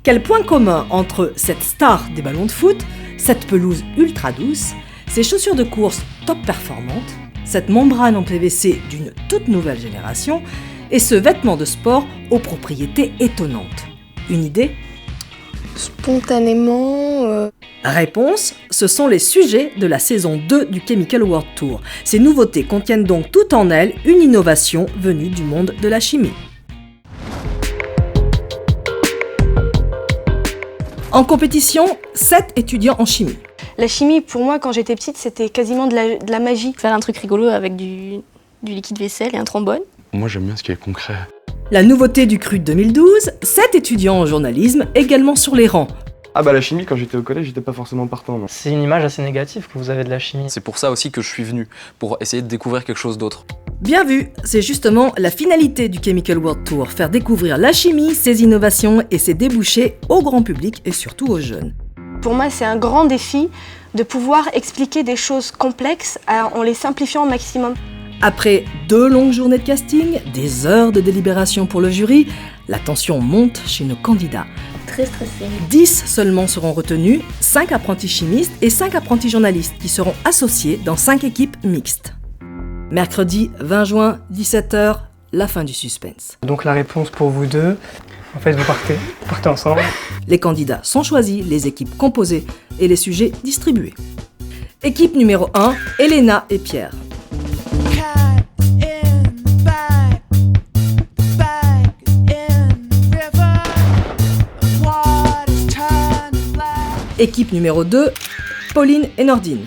Quel point commun entre cette star des ballons de foot, cette pelouse ultra douce, ces chaussures de course top performantes, cette membrane en PVC d'une toute nouvelle génération et ce vêtement de sport aux propriétés étonnantes? Une idée? Spontanément... Réponse, ce sont les sujets de la saison 2 du Chemical World Tour. Ces nouveautés contiennent donc tout en elles une innovation venue du monde de la chimie. En compétition, 7 étudiants en chimie. La chimie, pour moi, quand j'étais petite, c'était quasiment de la magie. Faire un truc rigolo avec du liquide vaisselle et un trombone. Moi, j'aime bien ce qui est concret. La nouveauté du CRU de 2012, 7 étudiants en journalisme également sur les rangs. Ah bah la chimie, quand j'étais au collège, j'étais pas forcément partant. Non. C'est une image assez négative que vous avez de la chimie. C'est pour ça aussi que je suis venu, pour essayer de découvrir quelque chose d'autre. Bien vu, c'est justement la finalité du Chemical World Tour, faire découvrir la chimie, ses innovations et ses débouchés au grand public et surtout aux jeunes. Pour moi, c'est un grand défi de pouvoir expliquer des choses complexes en les simplifiant au maximum. Après 2 longues journées de casting, des heures de délibération pour le jury, la tension monte chez nos candidats. Très stressé. 10 seulement seront retenus, 5 apprentis chimistes et 5 apprentis journalistes qui seront associés dans 5 équipes mixtes. Mercredi 20 juin, 17h, la fin du suspense. Donc la réponse pour vous deux, en fait vous partez ensemble. Les candidats sont choisis, les équipes composées et les sujets distribués. Équipe numéro 1, Elena et Pierre. Équipe numéro 2, Pauline et Nordine.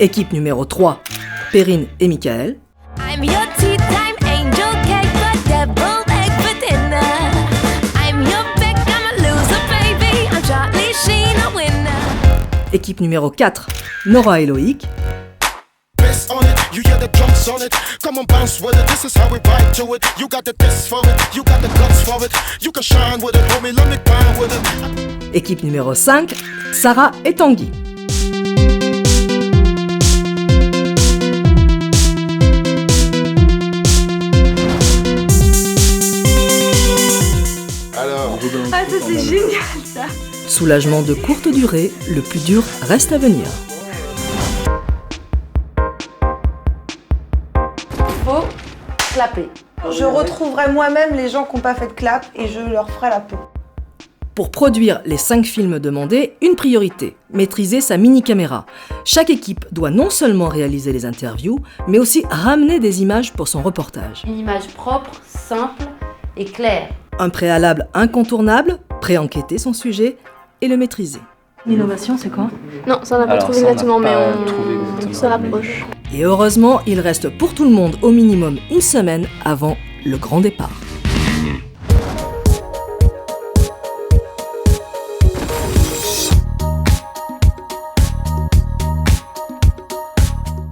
Équipe numéro 3, Perrine et Michael. Équipe numéro 4, Nora et Loïc. Équipe numéro 5, Sarah et Tanguy. Ah, ça c'est génial ça! Soulagement de courte durée, le plus dur reste à venir. Faut clapper. Je retrouverai moi-même les gens qui n'ont pas fait de clap et je leur ferai la peau. Pour produire les 5 films demandés, une priorité, maîtriser sa mini-caméra. Chaque équipe doit non seulement réaliser les interviews, mais aussi ramener des images pour son reportage. Une image propre, simple et claire. Un préalable incontournable, pré-enquêter son sujet et le maîtriser. L'innovation, c'est quoi? Non, ça on n'a pas trouvé exactement, mais on se rapproche. Et heureusement, il reste pour tout le monde au minimum une semaine avant le grand départ.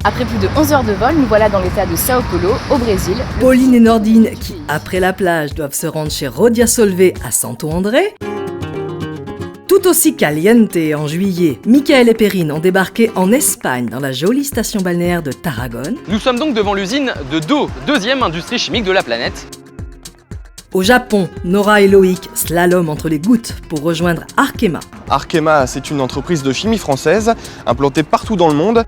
Après plus de 11 heures de vol, nous voilà dans l'état de Sao Paulo, au Brésil. Pauline et Nordine, qui, après la plage, doivent se rendre chez Rodia Solvay à Santo André. Tout aussi caliente en juillet, Michael et Perrine ont débarqué en Espagne, dans la jolie station balnéaire de Tarragone. Nous sommes donc devant l'usine de Do, deuxième industrie chimique de la planète. Au Japon, Nora et Loïc slalom entre les gouttes pour rejoindre Arkema. Arkema, c'est une entreprise de chimie française, implantée partout dans le monde.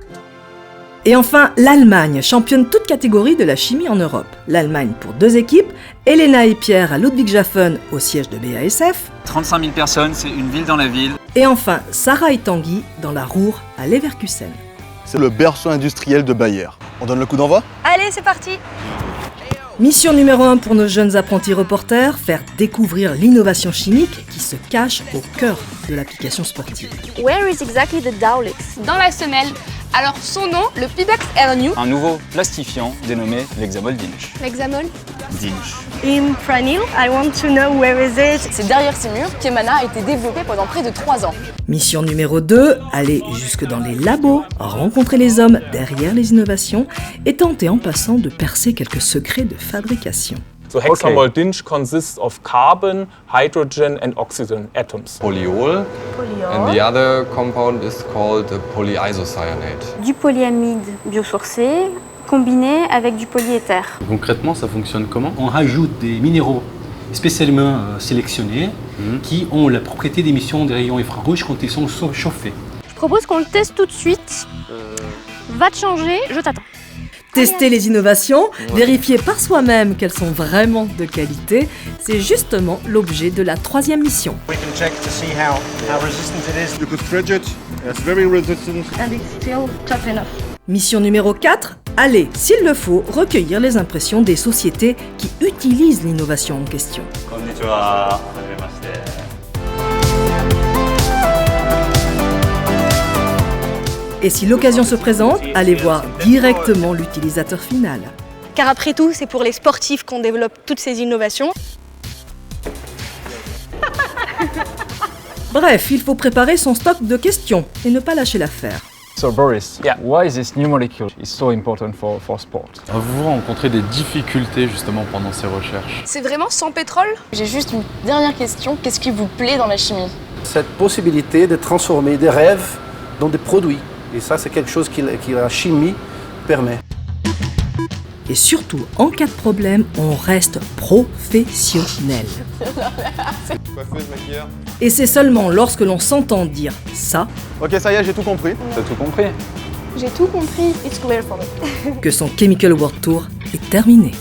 Et enfin, l'Allemagne, championne toute catégorie de la chimie en Europe. L'Allemagne pour 2 équipes, Elena et Pierre à Ludwigshafen, au siège de BASF. 35 000 personnes, c'est une ville dans la ville. Et enfin, Sarah et Tanguy dans la Ruhr à Leverkusen. C'est le berceau industriel de Bayer. On donne le coup d'envoi ? Allez, c'est parti! Mission numéro 1 pour nos jeunes apprentis reporters, faire découvrir l'innovation chimique qui se cache au cœur de l'application sportive. Where is exactly the Dowlix? Dans la semelle. Alors son nom, le Pibex Avenue. Un nouveau plastifiant dénommé l'hexamol Dinch. L'hexamol? Dinch. In Pranil, I want to know where is it? C'est derrière ces murs qu'Emana a été développé pendant près de 3 ans. Mission numéro 2, aller jusque dans les labos, rencontrer les hommes derrière les innovations et tenter en passant de percer quelques secrets de fabrication. So hexamol dinch consists of carbon, hydrogen and oxygen atoms. Polyol. And the other compound is called polyisocyanate. Du polyamide biosourcé combiné avec du polyéther. Concrètement, ça fonctionne comment? On rajoute des minéraux spécialement sélectionnés qui ont la propriété d'émission des rayons infrarouges quand ils sont chauffés. Je propose qu'on le teste tout de suite. Va te changer, je t'attends. Tester les innovations, vérifier par soi-même qu'elles sont vraiment de qualité, c'est justement l'objet de la 3e mission. We can check to see how resistant it is. You could stretch it, it's very resistant. And it's still tough enough. Mission numéro 4, allez, s'il le faut, recueillir les impressions des sociétés qui utilisent l'innovation en question. Konnichiwa. Et si l'occasion se présente, allez voir directement l'utilisateur final. Car après tout, c'est pour les sportifs qu'on développe toutes ces innovations. Bref, il faut préparer son stock de questions et ne pas lâcher l'affaire. So Boris, why is this new molecule is so important for sport? Avez-vous rencontré des difficultés justement pendant ces recherches? C'est vraiment sans pétrole? J'ai juste une dernière question. Qu'est-ce qui vous plaît dans la chimie? Cette possibilité de transformer des rêves dans des produits. Et ça, c'est quelque chose que la chimie permet. Et surtout, en cas de problème, on reste professionnel. Coiffeuse, maquilleur. Et c'est seulement lorsque l'on s'entend dire ça, Ok, ça y est, j'ai tout compris. T'as tout compris? J'ai tout compris. It's clear for me. que son Chemical World Tour est terminé.